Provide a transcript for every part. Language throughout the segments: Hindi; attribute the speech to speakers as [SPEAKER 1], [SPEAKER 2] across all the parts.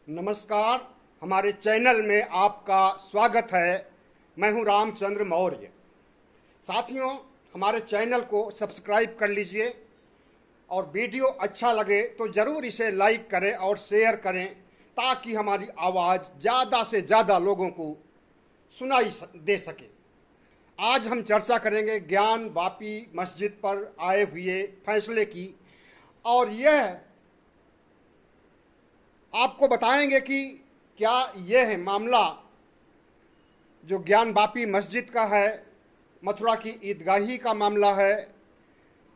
[SPEAKER 1] नमस्कार। हमारे चैनल में आपका स्वागत है। मैं हूं रामचंद्र मौर्य। साथियों, हमारे चैनल को सब्सक्राइब कर लीजिए और वीडियो अच्छा लगे तो ज़रूर इसे लाइक करें और शेयर करें ताकि हमारी आवाज़ ज़्यादा से ज़्यादा लोगों को सुनाई दे सके। आज हम चर्चा करेंगे ज्ञान वापी मस्जिद पर आए हुए फैसले की, और यह आपको बताएंगे कि क्या यह मामला जो ज्ञान वापी मस्जिद का है, मथुरा की ईदगाही का मामला है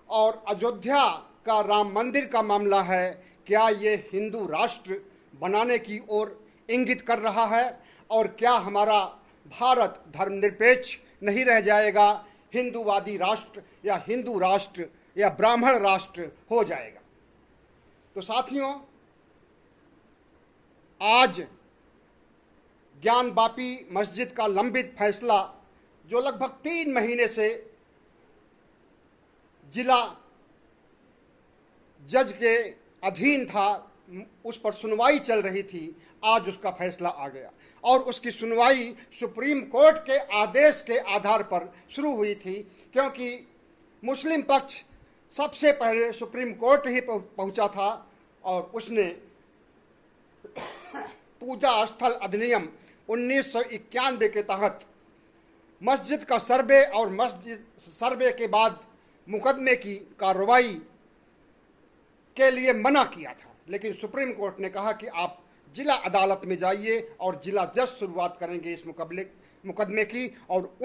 [SPEAKER 1] और अयोध्या का राम मंदिर का मामला है, क्या ये हिंदू राष्ट्र बनाने की ओर इंगित कर रहा है और क्या हमारा भारत धर्मनिरपेक्ष नहीं रह जाएगा, हिंदूवादी राष्ट्र या हिंदू राष्ट्र या ब्राह्मण राष्ट्र हो जाएगा। तो साथियों, आज ज्ञान वापी मस्जिद का लंबित फैसला जो लगभग 3 महीने से जिला जज के अधीन था, उस पर सुनवाई चल रही थी, आज उसका फैसला आ गया और उसकी सुनवाई सुप्रीम कोर्ट के आदेश के आधार पर शुरू हुई थी, क्योंकि मुस्लिम पक्ष सबसे पहले सुप्रीम कोर्ट ही पहुंचा था और उसने पूजा स्थल अधिनियम 1991 के तहत मस्जिद का सर्वे और मस्जिद सर्वे के बाद मुकदमे की कार्रवाई के लिए मना किया था। लेकिन सुप्रीम कोर्ट ने कहा कि आप जिला अदालत में जाइए और जिला जज शुरुआत करेंगे इस मुकदमे की, और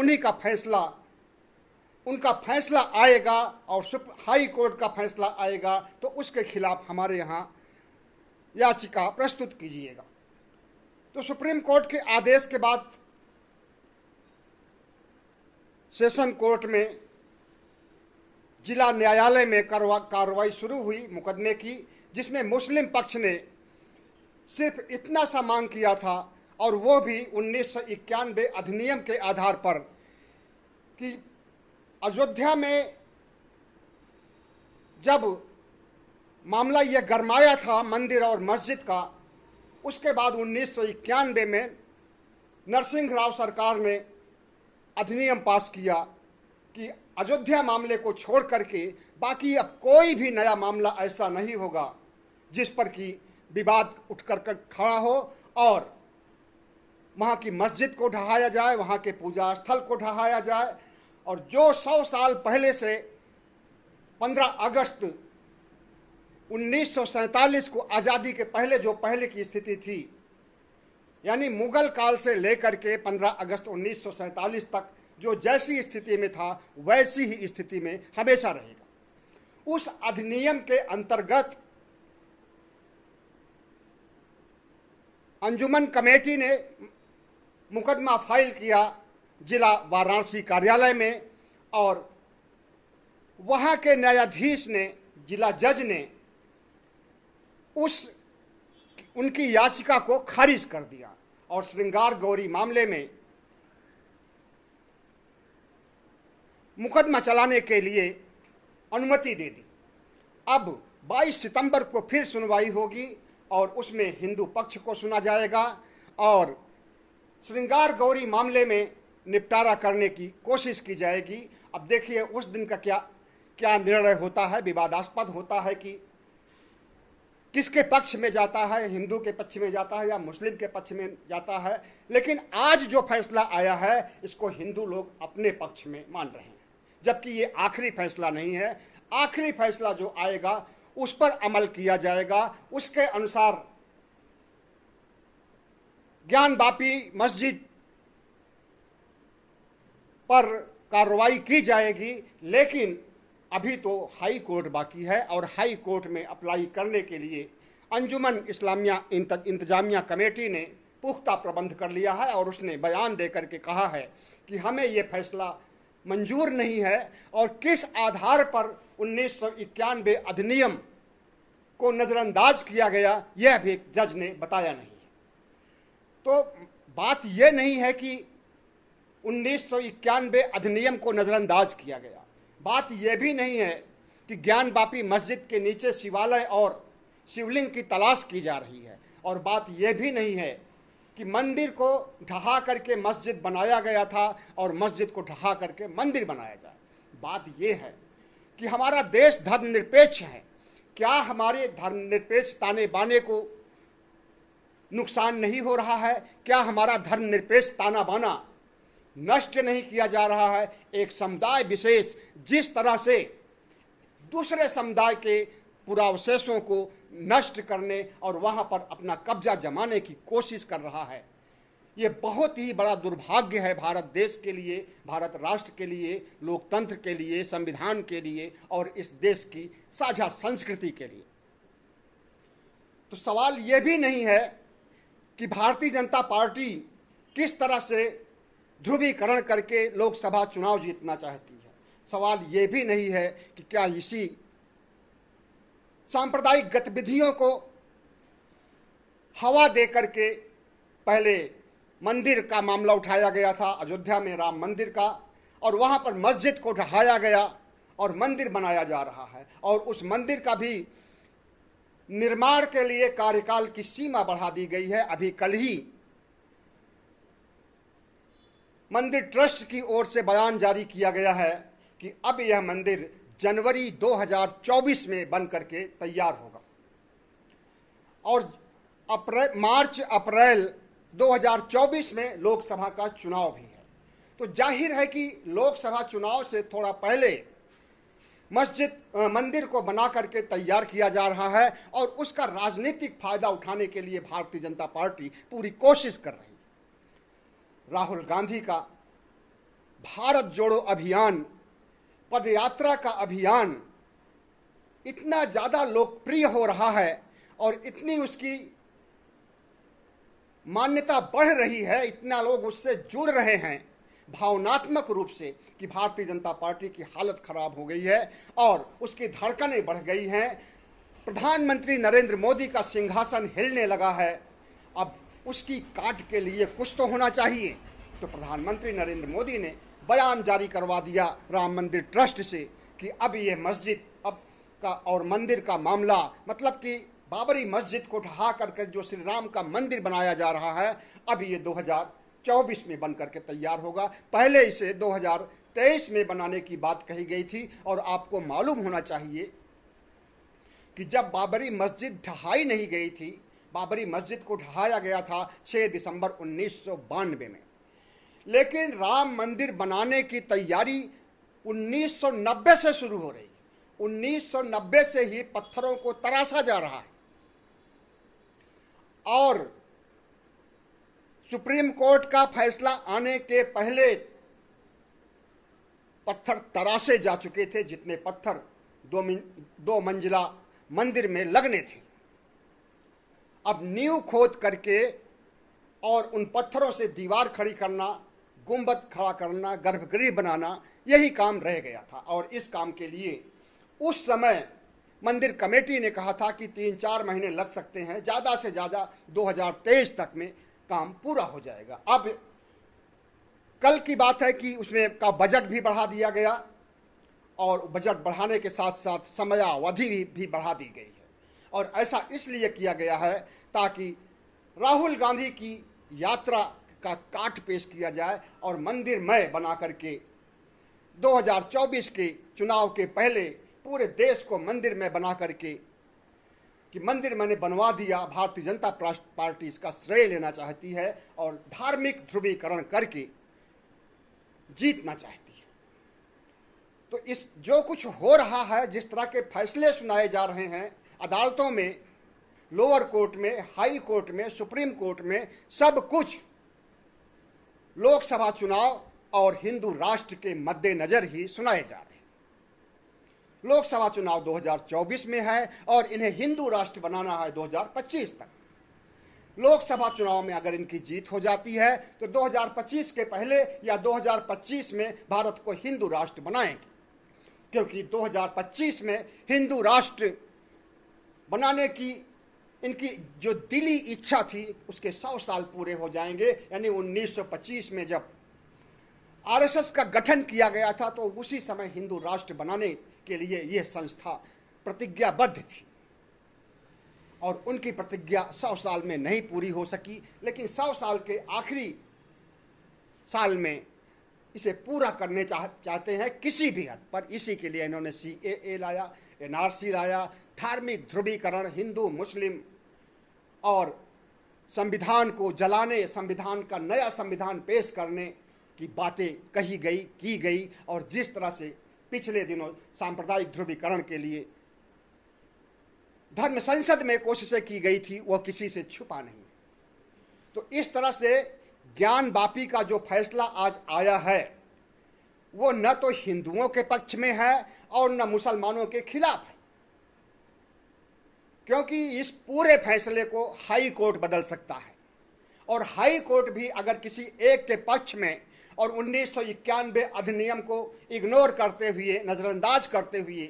[SPEAKER 1] उनका फैसला आएगा और हाई कोर्ट का फैसला आएगा तो उसके खिलाफ हमारे यहाँ याचिका प्रस्तुत कीजिएगा। तो सुप्रीम कोर्ट के आदेश के बाद सेशन कोर्ट में जिला न्यायालय में कार्रवाई शुरू हुई मुकदमे की, जिसमें मुस्लिम पक्ष ने सिर्फ इतना सा मांग किया था, और वो भी 1991 अधिनियम के आधार पर कि अयोध्या में जब मामला यह गरमाया था मंदिर और मस्जिद का, उसके बाद 1991 में नरसिंह राव सरकार ने अधिनियम पास किया कि अयोध्या मामले को छोड़ करके बाकी अब कोई भी नया मामला ऐसा नहीं होगा जिस पर कि विवाद उठकर खड़ा हो और वहाँ की मस्जिद को ढहाया जाए, वहाँ के पूजा स्थल को ढहाया जाए। और जो 100 साल पहले से 15 अगस्त 1947 को आज़ादी के पहले जो पहले की स्थिति थी, यानी मुगल काल से लेकर के 15 अगस्त 1947 तक जो जैसी स्थिति में था वैसी ही स्थिति में हमेशा रहेगा। उस अधिनियम के अंतर्गत अंजुमन कमेटी ने मुकदमा फाइल किया जिला वाराणसी कार्यालय में, और वहाँ के न्यायाधीश ने, जिला जज ने उनकी याचिका को खारिज कर दिया और श्रृंगार गौरी मामले में मुकदमा चलाने के लिए अनुमति दे दी। अब 22 सितंबर को फिर सुनवाई होगी और उसमें हिंदू पक्ष को सुना जाएगा और श्रृंगार गौरी मामले में निपटारा करने की कोशिश की जाएगी। अब देखिए उस दिन का क्या निर्णय होता है। विवादास्पद होता है कि किसके पक्ष में जाता है, हिंदू के पक्ष में जाता है या मुस्लिम के पक्ष में जाता है, लेकिन आज जो फैसला आया है इसको हिंदू लोग अपने पक्ष में मान रहे हैं, जबकि ये आखिरी फैसला नहीं है। आखिरी फैसला जो आएगा उस पर अमल किया जाएगा, उसके अनुसार ज्ञान वापी मस्जिद पर कार्रवाई की जाएगी। लेकिन अभी तो हाई कोर्ट बाकी है और हाई कोर्ट में अप्लाई करने के लिए अंजुमन इस्लामिया इंतजामिया कमेटी ने पुख्ता प्रबंध कर लिया है और उसने बयान देकर के कहा है कि हमें ये फैसला मंजूर नहीं है और किस आधार पर 1991 अधिनियम को नज़रअंदाज किया गया यह भी जज ने बताया नहीं है। तो बात यह नहीं है कि 1991 अधिनियम को नज़रअंदाज किया गया, बात यह भी नहीं है कि ज्ञान वापी मस्जिद के नीचे शिवालय और शिवलिंग की तलाश की जा रही है और बात यह भी नहीं है कि मंदिर को ढहा करके मस्जिद बनाया गया था और मस्जिद को ढहा करके मंदिर बनाया जाए। बात यह है कि हमारा देश धर्मनिरपेक्ष है। क्या हमारे धर्मनिरपेक्ष ताने बाने को नुकसान नहीं हो रहा है? क्या हमारा धर्मनिरपेक्ष ताना बाना नष्ट नहीं किया जा रहा है? एक समुदाय विशेष जिस तरह से दूसरे समुदाय के पुरावशेषों को नष्ट करने और वहां पर अपना कब्जा जमाने की कोशिश कर रहा है, ये बहुत ही बड़ा दुर्भाग्य है भारत देश के लिए, भारत राष्ट्र के लिए, लोकतंत्र के लिए, संविधान के लिए और इस देश की साझा संस्कृति के लिए। तो सवाल ये भी नहीं है कि भारतीय जनता पार्टी किस तरह से ध्रुवीकरण करके लोकसभा चुनाव जीतना चाहती है। सवाल ये भी नहीं है कि क्या इसी सांप्रदायिक गतिविधियों को हवा दे करके पहले मंदिर का मामला उठाया गया था अयोध्या में राम मंदिर का, और वहां पर मस्जिद को ढहाया गया और मंदिर बनाया जा रहा है, और उस मंदिर का भी निर्माण के लिए कार्यकाल की सीमा बढ़ा दी गई है। अभी कल ही मंदिर ट्रस्ट की ओर से बयान जारी किया गया है कि अब यह मंदिर जनवरी 2024 में बन करके तैयार होगा और मार्च अप्रैल 2024 में लोकसभा का चुनाव भी है। तो जाहिर है कि लोकसभा चुनाव से थोड़ा पहले मंदिर को बना करके तैयार किया जा रहा है और उसका राजनीतिक फायदा उठाने के लिए भारतीय जनता पार्टी पूरी कोशिश कर रही है। राहुल गांधी का भारत जोड़ो अभियान, पदयात्रा का अभियान इतना ज़्यादा लोकप्रिय हो रहा है और इतनी उसकी मान्यता बढ़ रही है, इतना लोग उससे जुड़ रहे हैं भावनात्मक रूप से कि भारतीय जनता पार्टी की हालत खराब हो गई है और उसकी धड़कनें बढ़ गई हैं। प्रधानमंत्री नरेंद्र मोदी का सिंहासन हिलने लगा है। अब उसकी काट के लिए कुछ तो होना चाहिए। तो प्रधानमंत्री नरेंद्र मोदी ने बयान जारी करवा दिया राम मंदिर ट्रस्ट से कि अब ये मस्जिद अब का और मंदिर का मामला, मतलब कि बाबरी मस्जिद को ढहा करके जो श्री राम का मंदिर बनाया जा रहा है, अब ये 2024 में बन करके तैयार होगा। पहले इसे 2023 में बनाने की बात कही गई थी। और आपको मालूम होना चाहिए कि जब बाबरी मस्जिद ढहाई नहीं गई थी, बाबरी मस्जिद को ढहाया गया था 6 दिसंबर 1992 में, लेकिन राम मंदिर बनाने की तैयारी 1990 से शुरू हो रही है। 1990 से ही पत्थरों को तराशा जा रहा है और सुप्रीम कोर्ट का फैसला आने के पहले पत्थर तराशे जा चुके थे, जितने पत्थर 2 मंजिला मंदिर में लगने थे। अब नींव खोद करके और उन पत्थरों से दीवार खड़ी करना, गुंबद खड़ा करना, गर्भगृह बनाना, यही काम रह गया था। और इस काम के लिए उस समय मंदिर कमेटी ने कहा था कि 3-4 महीने लग सकते हैं, ज़्यादा से ज़्यादा 2023 तक में काम पूरा हो जाएगा। अब कल की बात है कि उसमें का बजट भी बढ़ा दिया गया और बजट बढ़ाने के साथ साथ समयावधि भी बढ़ा दी गई है। और ऐसा इसलिए किया गया है ताकि राहुल गांधी की यात्रा का काट पेश किया जाए और मंदिरमय बना करके 2024 के चुनाव के पहले पूरे देश को मंदिर में बना करके कि मंदिर मैंने बनवा दिया। भारतीय जनता पार्टी इसका श्रेय लेना चाहती है और धार्मिक ध्रुवीकरण करके जीतना चाहती है। तो इस जो कुछ हो रहा है, जिस तरह के फैसले सुनाए जा रहे हैं अदालतों में, लोअर कोर्ट में, हाई कोर्ट में, सुप्रीम कोर्ट में, सब कुछ लोकसभा चुनाव और हिंदू राष्ट्र के मद्देनजर ही सुनाए जा रहे हैं। लोकसभा चुनाव 2024 में है और इन्हें हिंदू राष्ट्र बनाना है 2025 तक। लोकसभा चुनाव में अगर इनकी जीत हो जाती है तो 2025 के पहले या 2025 में भारत को हिंदू राष्ट्र बनाएंगे, क्योंकि 2025 में हिंदू राष्ट्र बनाने की इनकी जो दिली इच्छा थी उसके 100 साल पूरे हो जाएंगे। यानी 1925 में जब आरएसएस का गठन किया गया था तो उसी समय हिंदू राष्ट्र बनाने के लिए यह संस्था प्रतिज्ञाबद्ध थी। और उनकी प्रतिज्ञा 100 साल में नहीं पूरी हो सकी, लेकिन 100 साल के आखिरी साल में इसे पूरा करने चाहते हैं किसी भी हद पर। इसी के लिए इन्होंने CAA लाया, NRC लाया, धार्मिक ध्रुवीकरण, हिंदू मुस्लिम और संविधान को जलाने, संविधान का नया संविधान पेश करने की बातें कही गई, की गई। और जिस तरह से पिछले दिनों सांप्रदायिक ध्रुवीकरण के लिए धर्म संसद में कोशिशें की गई थी, वह किसी से छुपा नहीं। तो इस तरह से ज्ञान वापी का जो फैसला आज आया है वो न तो हिंदुओं के पक्ष में है और न मुसलमानों के खिलाफ है, क्योंकि इस पूरे फैसले को हाई कोर्ट बदल सकता है। और हाई कोर्ट भी अगर किसी एक के पक्ष में और 1991 अधिनियम को इग्नोर करते हुए, नजरअंदाज करते हुए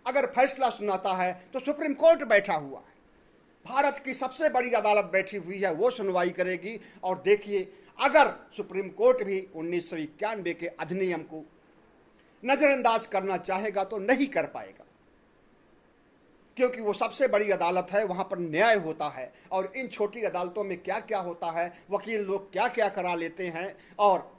[SPEAKER 1] अगर फैसला सुनाता है तो सुप्रीम कोर्ट बैठा हुआ है, भारत की सबसे बड़ी अदालत बैठी हुई है, वो सुनवाई करेगी। और देखिए, अगर सुप्रीम कोर्ट भी 1991 के अधिनियम को नजरअंदाज करना चाहेगा तो नहीं कर पाएगा, क्योंकि वो सबसे बड़ी अदालत है, वहां पर न्याय होता है। और इन छोटी अदालतों में क्या क्या होता है, वकील लोग क्या क्या करा लेते हैं, और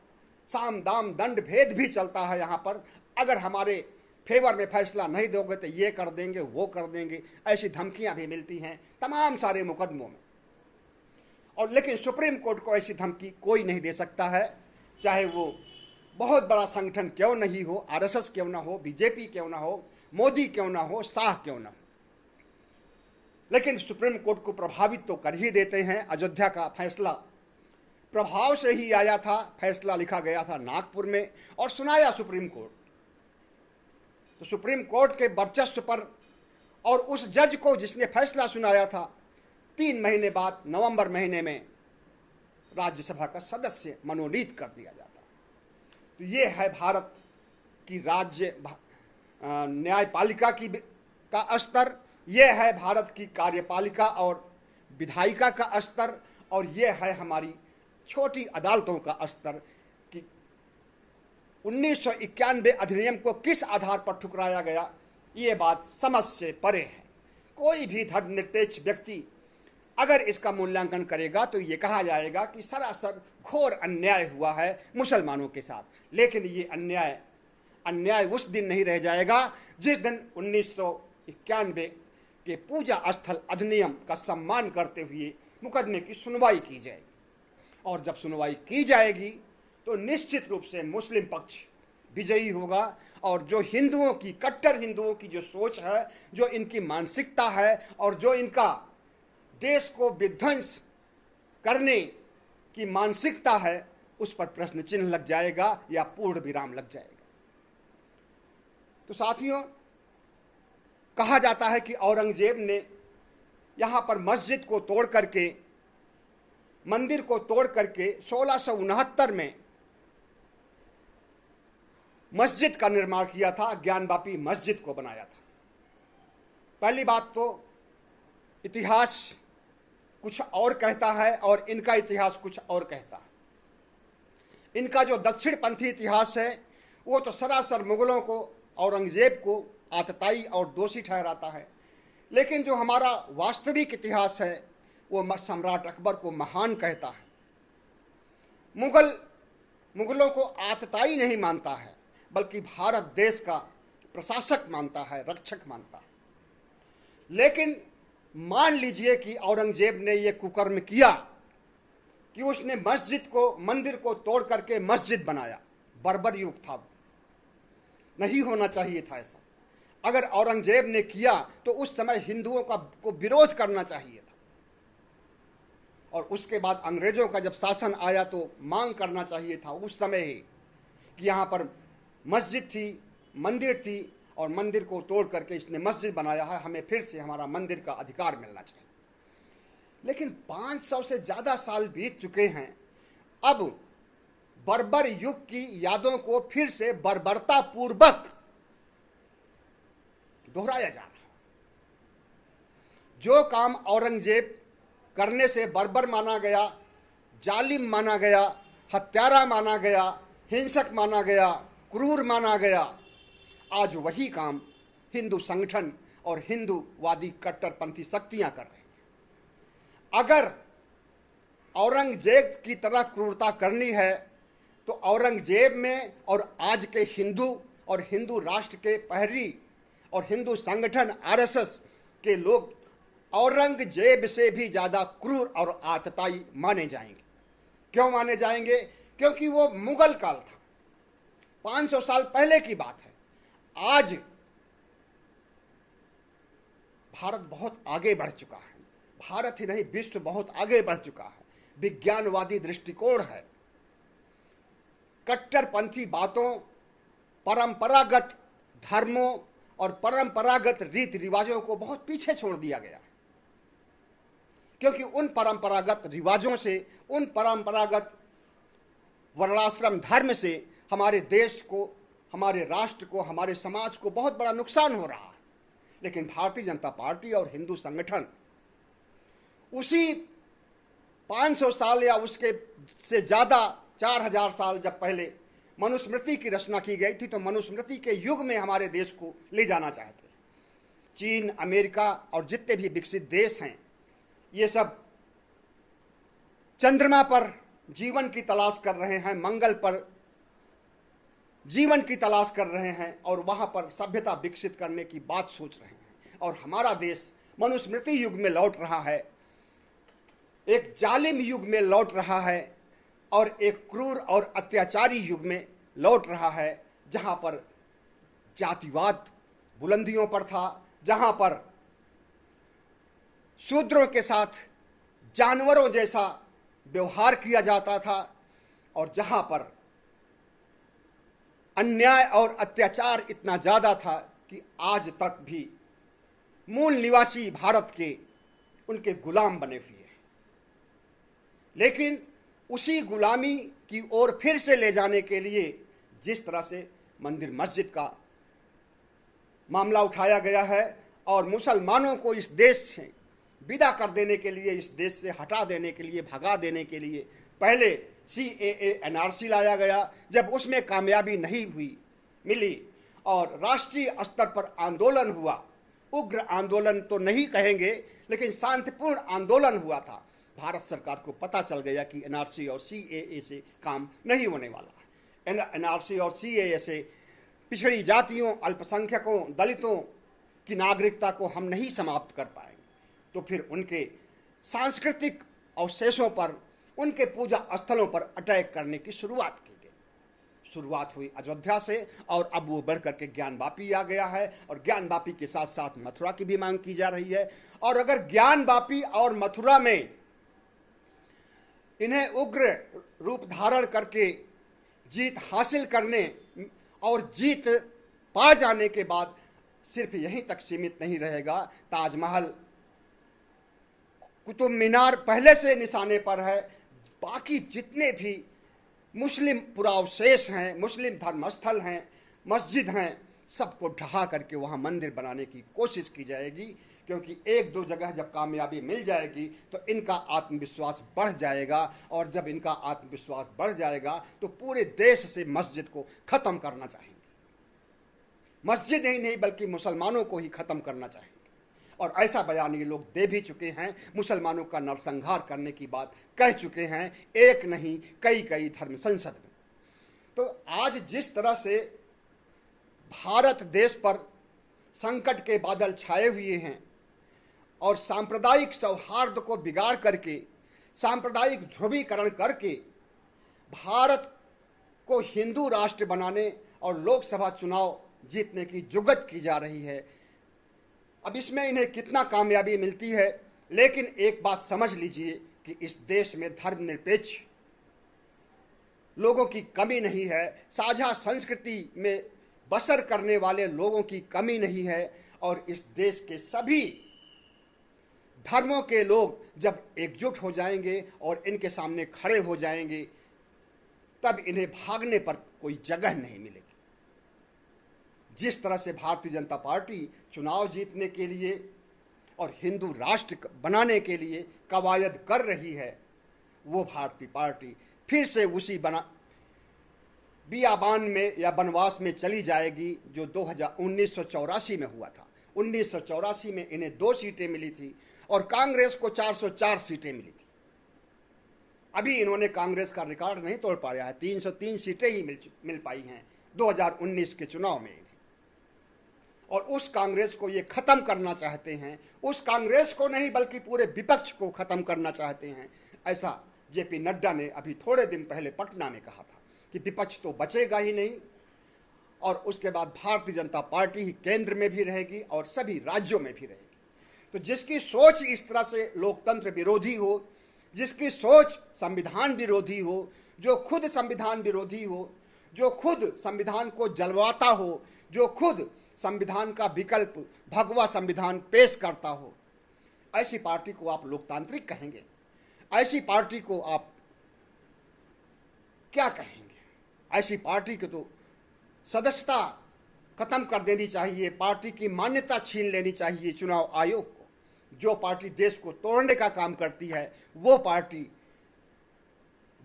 [SPEAKER 1] साम दाम दंड भेद भी चलता है यहाँ पर। अगर हमारे फेवर में फैसला नहीं दोगे तो ये कर देंगे, वो कर देंगे, ऐसी धमकियां भी मिलती हैं तमाम सारे मुकदमों में। और लेकिन सुप्रीम कोर्ट को ऐसी धमकी कोई नहीं दे सकता है, चाहे वो बहुत बड़ा संगठन क्यों नहीं हो, RSS क्यों ना हो, BJP क्यों ना हो, मोदी क्यों ना हो, शाह क्यों ना हो। लेकिन सुप्रीम कोर्ट को प्रभावित तो कर ही देते हैं। अयोध्या का फैसला प्रभाव से ही आया था, फैसला लिखा गया था नागपुर में और सुनाया सुप्रीम कोर्ट। तो सुप्रीम कोर्ट के वर्चस्व पर और उस जज को जिसने फैसला सुनाया था, 3 महीने बाद नवंबर महीने में राज्यसभा का सदस्य मनोनीत कर दिया जाता। तो ये है भारत की राज्य न्यायपालिका का स्तर, ये है भारत की कार्यपालिका और विधायिका का स्तर, और ये है हमारी छोटी अदालतों का स्तर कि 1991 अधिनियम को किस आधार पर ठुकराया गया। ये बात समझ से परे है। कोई भी धर्मनिरपेक्ष व्यक्ति अगर इसका मूल्यांकन करेगा तो ये कहा जाएगा कि सरासर घोर अन्याय हुआ है मुसलमानों के साथ। लेकिन ये अन्याय उस दिन नहीं रह जाएगा जिस दिन 1991 के पूजा स्थल अधिनियम का सम्मान करते हुए मुकदमे की सुनवाई की जाएगी। और जब सुनवाई की जाएगी तो निश्चित रूप से मुस्लिम पक्ष विजयी होगा, और जो हिंदुओं की, कट्टर हिंदुओं की जो सोच है, जो इनकी मानसिकता है और जो इनका देश को विध्वंस करने की मानसिकता है, उस पर प्रश्न चिन्ह लग जाएगा या पूर्ण विराम लग जाएगा। तो साथियों, कहा जाता है कि औरंगजेब ने यहाँ पर मस्जिद को तोड़ करके, मंदिर को तोड़ करके 1669 में मस्जिद का निर्माण किया था, ज्ञानवापी मस्जिद को बनाया था। पहली बात तो इतिहास कुछ और कहता है और इनका इतिहास कुछ और कहता है। इनका जो दक्षिणपंथी इतिहास है वो तो सरासर मुगलों को, औरंगजेब को आतताई और दोषी ठहराता है, लेकिन जो हमारा वास्तविक इतिहास है वो सम्राट अकबर को महान कहता है। मुगलों को आतताई नहीं मानता है, बल्कि भारत देश का प्रशासक मानता है, रक्षक मानता है। लेकिन मान लीजिए कि औरंगजेब ने यह कुकर्म किया कि उसने मस्जिद को, मंदिर को तोड़ करके मस्जिद बनाया। बर्बर युग था, नहीं होना चाहिए था ऐसा। अगर औरंगजेब ने किया तो उस समय हिंदुओं को विरोध करना चाहिए था, और उसके बाद अंग्रेजों का जब शासन आया तो मांग करना चाहिए था उस समय ही कि यहाँ पर मस्जिद थी, मंदिर थी, और मंदिर को तोड़ करके इसने मस्जिद बनाया है, हमें फिर से हमारा मंदिर का अधिकार मिलना चाहिए। लेकिन 500 से ज़्यादा साल बीत चुके हैं, अब बर्बर युग की यादों को फिर से बर्बरता पूर्वक दोहराया जा रहा। जो काम औरंगजेब करने से बर्बर माना गया, जालिम माना गया, हत्यारा माना गया, हिंसक माना गया, क्रूर माना गया, आज वही काम हिंदू संगठन और हिंदूवादी कट्टरपंथी शक्तियां कर रहे हैं। अगर औरंगजेब की तरह क्रूरता करनी है तो औरंगजेब में और आज के हिंदू और हिंदू राष्ट्र के प्रहरी और हिंदू संगठन आरएसएस के लोग औरंगजेब से भी ज़्यादा क्रूर और आतताई माने जाएंगे। क्यों माने जाएंगे? क्योंकि वो मुगल काल था, 500 साल पहले की बात है। आज भारत बहुत आगे बढ़ चुका है। भारत ही नहीं, विश्व बहुत आगे बढ़ चुका है। विज्ञानवादी दृष्टिकोण है। कट्टरपंथी बातों, परंपरागत धर्मों और परंपरागत रीति रिवाजों को बहुत पीछे छोड़ दिया गया है, क्योंकि उन परंपरागत रिवाजों से, उन परंपरागत वर्णाश्रम धर्म से हमारे देश को, हमारे राष्ट्र को, हमारे समाज को बहुत बड़ा नुकसान हो रहा है। लेकिन भारतीय जनता पार्टी और हिंदू संगठन उसी 500 साल या उसके से ज़्यादा 4000 साल जब पहले मनुस्मृति की रचना की गई थी, तो मनुस्मृति के युग में हमारे देश को ले जाना चाहते हैं। चीन, अमेरिका और जितने भी विकसित देश हैं, ये सब चंद्रमा पर जीवन की तलाश कर रहे हैं, मंगल पर जीवन की तलाश कर रहे हैं और वहाँ पर सभ्यता विकसित करने की बात सोच रहे हैं। और हमारा देश मनुस्मृति युग में लौट रहा है, एक जालिम युग में लौट रहा है और एक क्रूर और अत्याचारी युग में लौट रहा है, जहाँ पर जातिवाद बुलंदियों पर था, जहाँ पर शूद्रों के साथ जानवरों जैसा व्यवहार किया जाता था और जहाँ पर अन्याय और अत्याचार इतना ज़्यादा था कि आज तक भी मूल निवासी भारत के उनके गुलाम बने हुए हैं। लेकिन उसी गुलामी की ओर फिर से ले जाने के लिए जिस तरह से मंदिर मस्जिद का मामला उठाया गया है और मुसलमानों को इस देश से विदा कर देने के लिए, इस देश से हटा देने के लिए, भगा देने के लिए पहले CAA NRC लाया गया। जब उसमें कामयाबी नहीं हुई मिली और राष्ट्रीय स्तर पर आंदोलन हुआ, उग्र आंदोलन तो नहीं कहेंगे लेकिन शांतिपूर्ण आंदोलन हुआ था, भारत सरकार को पता चल गया कि NRC और CAA से काम नहीं होने वाला है। NRC और CAA से पिछड़ी जातियों, अल्पसंख्यकों, दलितों की नागरिकता को हम नहीं समाप्त कर पाएंगे। तो फिर उनके सांस्कृतिक अवशेषों पर, उनके पूजा स्थलों पर अटैक करने की शुरुआत की गई। शुरुआत हुई अयोध्या से और अब वो बढ़ करके ज्ञानवापी आ गया है और ज्ञानवापी के साथ साथ मथुरा की भी मांग की जा रही है। और अगर ज्ञानवापी और मथुरा में इन्हें उग्र रूप धारण करके जीत हासिल करने और जीत पा जाने के बाद सिर्फ यहीं तक सीमित नहीं रहेगा। ताजमहल, कुतुब मीनार पहले से निशाने पर है, बाकी जितने भी मुस्लिम पुरावशेष हैं, मुस्लिम धर्मस्थल हैं, मस्जिद हैं, सबको ढहा करके वहाँ मंदिर बनाने की कोशिश की जाएगी। क्योंकि एक दो जगह जब कामयाबी मिल जाएगी तो इनका आत्मविश्वास बढ़ जाएगा और जब इनका आत्मविश्वास बढ़ जाएगा तो पूरे देश से मस्जिद को ख़त्म करना चाहेंगे। मस्जिद ही नहीं बल्कि मुसलमानों को ही ख़त्म करना चाहेंगे। और ऐसा बयान ये लोग दे भी चुके हैं, मुसलमानों का नरसंहार करने की बात कह चुके हैं, एक नहीं कई धर्म संसद में। तो आज जिस तरह से भारत देश पर संकट के बादल छाए हुए हैं और सांप्रदायिक सौहार्द को बिगाड़ करके, सांप्रदायिक ध्रुवीकरण करके भारत को हिंदू राष्ट्र बनाने और लोकसभा चुनाव जीतने की जुगत की जा रही है। अब इसमें इन्हें कितना कामयाबी मिलती है, लेकिन एक बात समझ लीजिए कि इस देश में धर्मनिरपेक्ष लोगों की कमी नहीं है, साझा संस्कृति में बसर करने वाले लोगों की कमी नहीं है। और इस देश के सभी धर्मों के लोग जब एकजुट हो जाएंगे और इनके सामने खड़े हो जाएंगे तब इन्हें भागने पर कोई जगह नहीं मिलेगी। जिस तरह से भारतीय जनता पार्टी चुनाव जीतने के लिए और हिंदू राष्ट्र बनाने के लिए कवायद कर रही है, वो भारतीय पार्टी फिर से उसी बियाबान में या वनवास में चली जाएगी जो 1984 में हुआ था। 1984 में इन्हें 2 सीटें मिली थी और कांग्रेस को 404 सीटें मिली थी। अभी इन्होंने कांग्रेस का रिकॉर्ड नहीं तोड़ पाया है, 303 सीटें ही मिल पाई हैं 2019 के चुनाव में। और उस कांग्रेस को ये खत्म करना चाहते हैं, उस कांग्रेस को नहीं बल्कि पूरे विपक्ष को खत्म करना चाहते हैं। ऐसा जेपी नड्डा ने अभी थोड़े दिन पहले पटना में कहा था कि विपक्ष तो बचेगा ही नहीं, और उसके बाद भारतीय जनता पार्टी ही केंद्र में भी रहेगी और सभी राज्यों में भी रहेगी। तो जिसकी सोच इस तरह से लोकतंत्र विरोधी हो, जिसकी सोच संविधान विरोधी हो, जो खुद संविधान विरोधी हो, जो खुद संविधान को जलवाता हो, जो खुद संविधान का विकल्प भगवा संविधान पेश करता हो, ऐसी पार्टी को आप लोकतांत्रिक कहेंगे? ऐसी पार्टी को आप क्या कहेंगे? ऐसी पार्टी को तो सदस्यता खत्म कर देनी चाहिए, पार्टी की मान्यता छीन लेनी चाहिए चुनाव आयोग को। जो पार्टी देश को तोड़ने का काम करती है वो पार्टी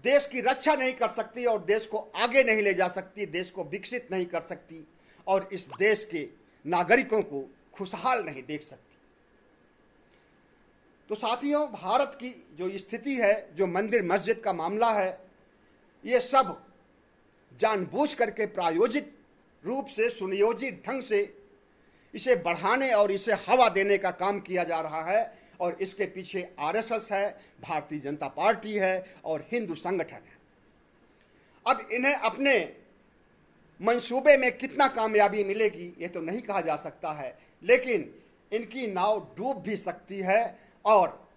[SPEAKER 1] देश की रक्षा नहीं कर सकती और देश को आगे नहीं ले जा सकती, देश को विकसित नहीं कर सकती और इस देश के नागरिकों को खुशहाल नहीं देख सकती। तो साथियों, भारत की जो स्थिति है, जो मंदिर मस्जिद का मामला है, ये सब जानबूझ करके प्रायोजित रूप से सुनियोजित ढंग से इसे बढ़ाने और इसे हवा देने का काम किया जा रहा है। और इसके पीछे आरएसएस है, भारतीय जनता पार्टी है और हिंदू संगठन है। अब इन्हें अपने मंसूबे में कितना कामयाबी मिलेगी ये तो नहीं कहा जा सकता है, लेकिन इनकी नाव डूब भी सकती है और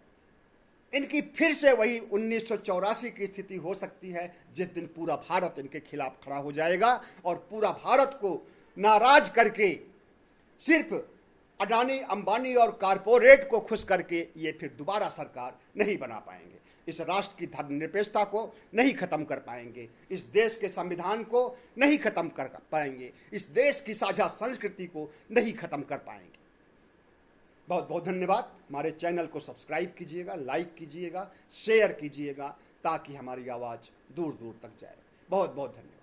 [SPEAKER 1] इनकी फिर से वही 1984 की स्थिति हो सकती है, जिस दिन पूरा भारत इनके खिलाफ खड़ा हो जाएगा और पूरा भारत को नाराज करके सिर्फ अडानी, अंबानी और कारपोरेट को खुश करके ये फिर दोबारा सरकार नहीं बना पाएंगे। इस राष्ट्र की धर्मनिरपेक्षता को नहीं खत्म कर पाएंगे, इस देश के संविधान को नहीं खत्म कर पाएंगे, इस देश की साझा संस्कृति को नहीं खत्म कर पाएंगे। बहुत बहुत धन्यवाद। हमारे चैनल को सब्सक्राइब कीजिएगा, लाइक कीजिएगा, शेयर कीजिएगा, ताकि हमारी आवाज़ दूर दूर तक जाए। बहुत बहुत धन्यवाद।